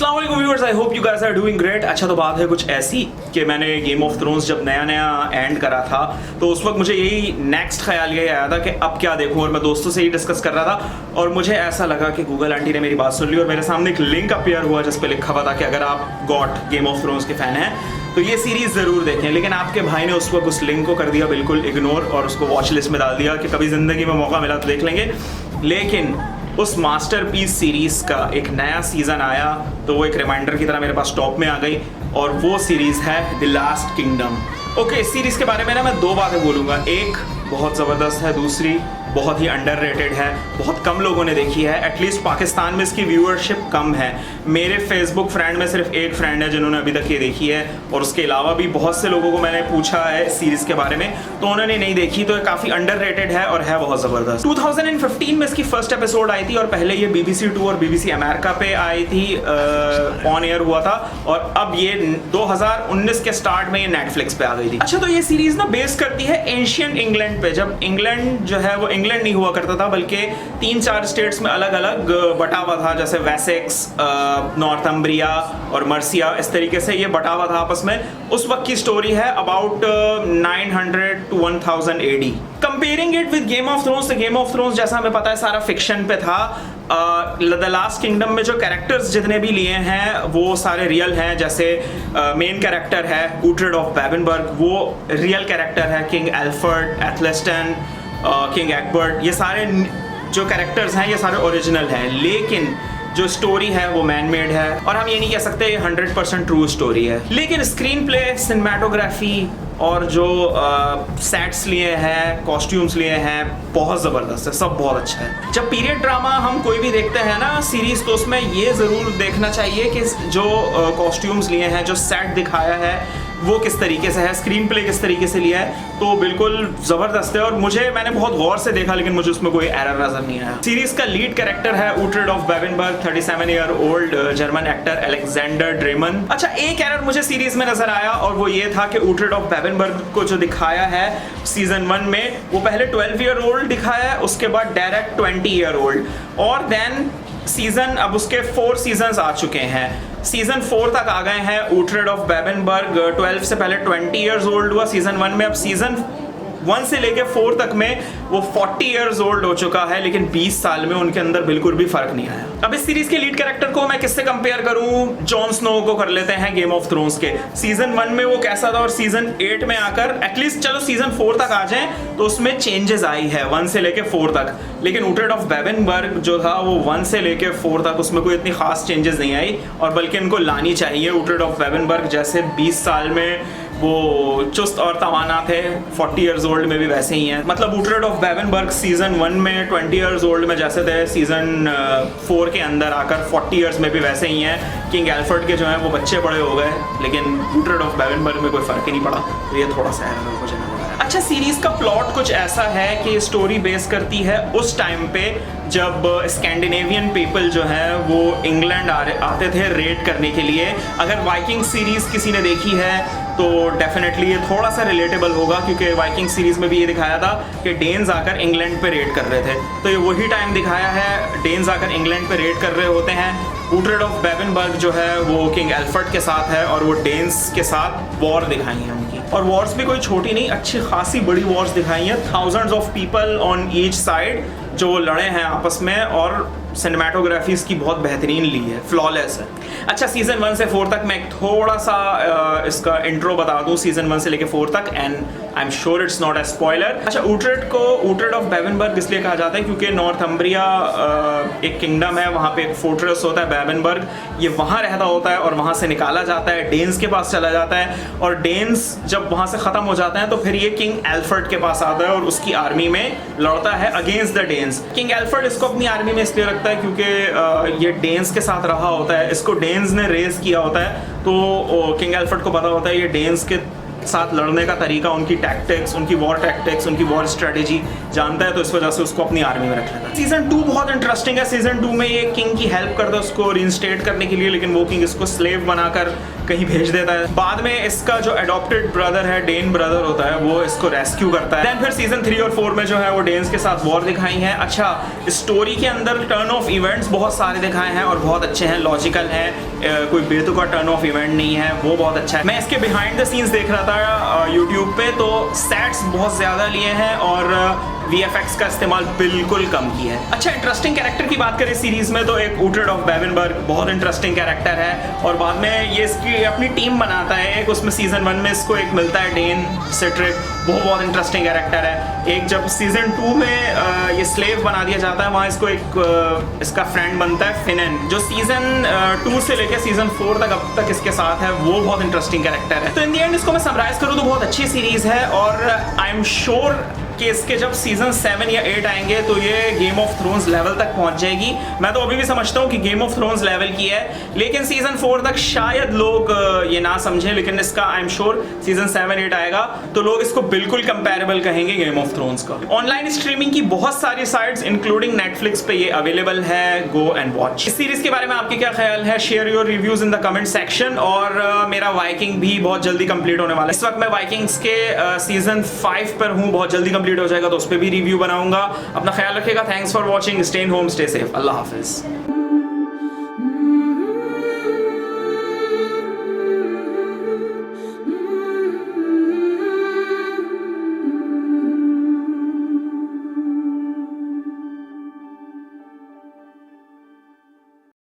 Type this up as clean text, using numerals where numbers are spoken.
अस्सलाम वालेकुम viewers, I hope you guys are doing great. अच्छा, तो बात है कुछ ऐसी कि मैंने गेम ऑफ थ्रोन्स जब नया एंड करा था तो उस वक्त मुझे यही नेक्स्ट ख्याल यही आया था कि अब क्या देखूं, और मैं दोस्तों से ही डिस्कस कर रहा था और मुझे ऐसा लगा कि गूगल आंटी ने मेरी बात सुन ली और मेरे सामने एक लिंक अपीयर हुआ जिस पे लिखा हुआ था कि अगर आप गॉट गेम ऑफ थ्रोन्स के फैन हैं तो ये सीरीज ज़रूर देखें। लेकिन आपके भाई ने उस वक्त उस लिंक को कर दिया बिल्कुल इग्नोर और उसको वॉच लिस्ट में डाल दिया कि कभी ज़िंदगी में मौका मिला तो देख लेंगे। लेकिन उस मास्टरपीस सीरीज़ का एक नया सीज़न आया तो वो एक रिमाइंडर की तरह मेरे पास टॉप में आ गई और वो सीरीज़ है द लास्ट किंगडम। ओके, इस सीरीज़ के बारे में ना मैं दो बातें बोलूँगा। एक बहुत ज़बरदस्त है, दूसरी बहुत ही अंडररेटेड है, बहुत कम लोगों ने देखी है। एटलीस्ट पाकिस्तान में इसकी व्यूअरशिप कम है। मेरे फेसबुक फ्रेंड में सिर्फ एक फ्रेंड है जिन्होंने अभी तक ये देखी है और उसके अलावा भी बहुत से लोगों को मैंने पूछा है सीरीज़ के बारे में तो उन्होंने नहीं देखी। तो ये काफ़ी अंडररेटेड है और है बहुत ज़बरदस्त। 2015 में इसकी फर्स्ट एपिसोड आई थी और पहले ये BBC 2 और BBC अमेरिका पे आई थी, ऑन एयर हुआ था, और अब ये 2019 के स्टार्ट में ये नेटफ्लिक्स पे आ गई थी। अच्छा, तो ये सीरीज़ ना बेस करती है एंशियंट इंग्लैंड पे, जब इंग्लैंड जो है वो इंग्लैंड नहीं हुआ करता था बल्कि 3-4 स्टेट्स में अलग अलग बटा हुआ था, जैसे वेसेक्स, नॉर्थम्ब्रिया और मर्सिया, इस तरीके से ये बटा हुआ था आपस में। उस वक्त की स्टोरी है about 900 to 1000 AD। Comparing it with game of thrones, game of thrones जैसा हमें पता है सारा फिक्शन पे था। द लास्ट किंगडम में जो कैरेक्टर्स जितने भी लिए हैं वो सारे रियल हैं। जैसे मेन कैरेक्टर है ऊट्रेड ऑफ बेबनबर्ग, वो रियल कैरेक्टर है। किंग एल्फर्ड, एथलेस्टन, किंग एक्बर्ट, ये सारे जो कैरेक्टर्स हैं ये सारे ओरिजिनल हैं। लेकिन जो स्टोरी है वो मैन मेड है और हम ये नहीं कह सकते 100% ट्रू स्टोरी है। लेकिन स्क्रीन प्ले, सिनेमाटोग्राफी और जो सेट्स लिए हैं, कॉस्ट्यूम्स लिए हैं, बहुत ज़बरदस्त है, सब बहुत अच्छा है। जब पीरियड ड्रामा हम कोई भी देखते हैं ना सीरीज़, तो उसमें ये ज़रूर देखना चाहिए कि जो कॉस्ट्यूम्स लिए हैं, जो सेट दिखाया है वो किस तरीके से है, स्क्रीन प्ले किस तरीके से लिया है, तो बिल्कुल ज़बरदस्त है। और मैंने बहुत गौर से देखा लेकिन मुझे उसमें कोई एरर नज़र नहीं आया। सीरीज़ का लीड कैरेक्टर है Uhtred of Bebbanburg, 37 year old German actor Alexander Dreymon. अच्छा, एक एरर मुझे सीरीज़ में नज़र आया और वो ये था कि ऊट्रेड ऑफ बेबनबर्ग को जो दिखाया है सीजन 1 में वो पहले 12 ईयर ओल्ड दिखाया है, उसके बाद डायरेक्ट 20 ईयर ओल्ड, और देन सीजन अब उसके 4 सीजन्स आ चुके हैं। सीजन 4 तक आ गए हैं। ऊट्रेड ऑफ बेबनबर्ग 12 से पहले 20 ईयर्स ओल्ड हुआ सीजन 1 में, अब सीजन 1 से लेके 4 तक में वो 40 ईयर्स ओल्ड हो चुका है, लेकिन 20 साल में उनके अंदर बिल्कुल भी फर्क नहीं आया। अब इस सीरीज के लीड कैरेक्टर को मैं किससे कंपेयर करूं? जॉन स्नो को कर लेते हैं गेम ऑफ थ्रोन्स के। सीजन 1 में वो कैसा था और सीजन 8 में आकर एटलीस्ट चलो सीजन 4 तक आ जाएं तो उसमें चेंजेस आई है 1 से लेके 4 तक। लेकिन ऊट्रेड ऑफ बेबनबर्ग जो था वो 1 से लेके 4 तक उसमें कोई इतनी खास चेंजेस नहीं आई, और बल्कि इनको लानी चाहिए। ऊट्रेड ऑफ बेबनबर्ग जैसे 20 साल में वो चुस्त और तवाना थे, 40 ईयर्स ओल्ड में भी वैसे ही हैं। मतलब ऊट्रेड ऑफ बेबनबर्ग सीजन 1 में 20 ईयर्स ओल्ड में जैसे थे, सीजन 4 के अंदर आकर 40 ईयर्स में भी वैसे ही हैं। किंग एल्फर्ड के जो हैं वो बच्चे बड़े हो गए, लेकिन ऊट्रेड ऑफ बेबनबर्ग में कोई फ़र्क ही नहीं पड़ा, तो ये थोड़ा सा है मुझे लगा। अच्छा, सीरीज़ का प्लॉट कुछ ऐसा है कि स्टोरी बेस करती है उस टाइम पे जब स्कैंडिनेवियन पीपल जो है वो इंग्लैंड आते थे रेड करने के लिए। अगर वाइकिंग सीरीज़ किसी ने देखी है तो डेफिनेटली ये थोड़ा सा रिलेटेबल होगा, क्योंकि वाइकिंग सीरीज़ में भी ये दिखाया था कि डेन्स आकर इंग्लैंड पे रेड कर रहे थे, तो ये वही टाइम दिखाया है। डेन्स आकर इंग्लैंड पे रेड कर रहे होते हैं। ऊट्रेड ऑफ बेबनबर्ग जो है वो किंग एल्फर्ड के साथ है और वो डेन्स के साथ वॉर दिखाई है उनकी, और वॉर्स भी कोई छोटी नहीं, अच्छी खासी बड़ी वॉर्स दिखाई हैं। Thousands of people on each side जो लड़े हैं आपस में, और सिनेमाटोग्राफी इसकी बहुत बेहतरीन ली है, फ्लॉलेस है। अच्छा, सीजन 1 से 4 तक मैं एक थोड़ा सा इसका इंट्रो बता दूं, सीजन 1 से लेके 4 तक, and I am sure it's not a spoiler. अच्छा, ऊट्रेड ऑफ बेबनबर्ग इसलिए कहा जाता है क्योंकि नॉर्थम्ब्रिया एक किंगडम है, वहाँ पे एक फोर्ट्रेस होता है बेबनबर्ग, ये वहाँ रहता होता है और वहाँ से निकाला जाता है, डेन्स के पास चला जाता है, और डेन्स जब वहाँ से ख़त्म हो जाते हैं तो फिर ये किंग एल्फर्ड के पास आता है और उसकी आर्मी में लड़ता है against the Danes. King Alfred इसको अपनी आर्मी में इसलिए रखता है क्योंकि ये डेन्स के साथ रहा होता है, इसको डेन्स ने रेज किया होता है, तो किंग एल्फर्ड को पता होता है ये डेन्स के साथ लड़ने का तरीका, उनकी टैक्टिक्स, उनकी वॉर टैक्टिक्स, उनकी वॉर स्ट्रेटेजी जानता है, तो इस वजह से उसको अपनी आर्मी में रख लेता है। सीजन 2 बहुत इंटरेस्टिंग है। सीजन 2 में ये किंग की हेल्प करता है उसको रिइंस्टेट करने के लिए, लेकिन वो किंग इसको स्लेव बनाकर कहीं भेज देता है। बाद में इसका जो अडॉप्टेड ब्रदर है, डेन ब्रदर होता है, वो इसको रेस्क्यू करता है। देन फिर सीजन 3 और 4 में जो है वो डेन्स के साथ वॉर दिखाई है। अच्छा, स्टोरी के अंदर टर्न ऑफ इवेंट्स बहुत सारे दिखाए हैं और बहुत अच्छे हैं, लॉजिकल हैं, कोई बेतुका टर्न ऑफ इवेंट नहीं है, वो बहुत अच्छा है। मैं इसके बिहाइंड द सीन्स देख रहा था यूट्यूब पे, तो सेट्स बहुत ज़्यादा लिए हैं और VFX का इस्तेमाल बिल्कुल कम किया है। अच्छा, इंटरेस्टिंग कैरेक्टर की बात करें सीरीज में तो एक उटरेड ऑफ बेवनबर्ग बहुत इंटरेस्टिंग कैरेक्टर है और बाद में ये इसकी अपनी टीम बनाता है एक, उसमें सीजन 1 में इसको एक मिलता है डेन सिट्रिक, वो बहुत इंटरेस्टिंग कैरेक्टर है। एक जब सीजन 2 में ये स्लेव बना दिया जाता है, वहाँ इसको एक इसका फ्रेंड बनता है फिनन, जो सीजन 2 से लेकर सीजन 4 तक अब तक इसके साथ है, वो बहुत इंटरेस्टिंग कैरेक्टर है। तो इन दी एंड इसको मैं समराइज करूँ तो बहुत अच्छी सीरीज है और आई एम श्योर कि इसके जब सीजन 7 या 8 आएंगे तो ये गेम ऑफ थ्रोन्स लेवल तक पहुंच जाएगी। मैं तो अभी भी समझता हूँ कि गेम ऑफ थ्रोन्स लेवल की है, लेकिन सीजन 4 तक शायद लोग ये ना समझें, लेकिन इसका आई एम श्योर सीजन 7 8 आएगा तो लोग इसको बिल्कुल कंपैरेबल कहेंगे गेम ऑफ थ्रोन्स का। ऑनलाइन स्ट्रीमिंग की बहुत सारी साइट्स इंक्लूडिंग नेटफ्लिक्स पे ये अवेलेबल है, गो एंड वॉच। इस सीरीज के बारे में आपके क्या ख्याल है? Share your reviews in the comment section. और मेरा वाइकिंग भी बहुत जल्दी कंप्लीट होने वाला है। इस वक्त मैं वाइकिंग्स के सीजन 5 पर हूँ, बहुत जल्दी कंप्लीट हो जाएगा तो उस पर भी रिव्यू बनाऊंगा। अपना ख्याल रखिएगा। Thanks for watching. Stay in home, stay safe. Allah Hafiz.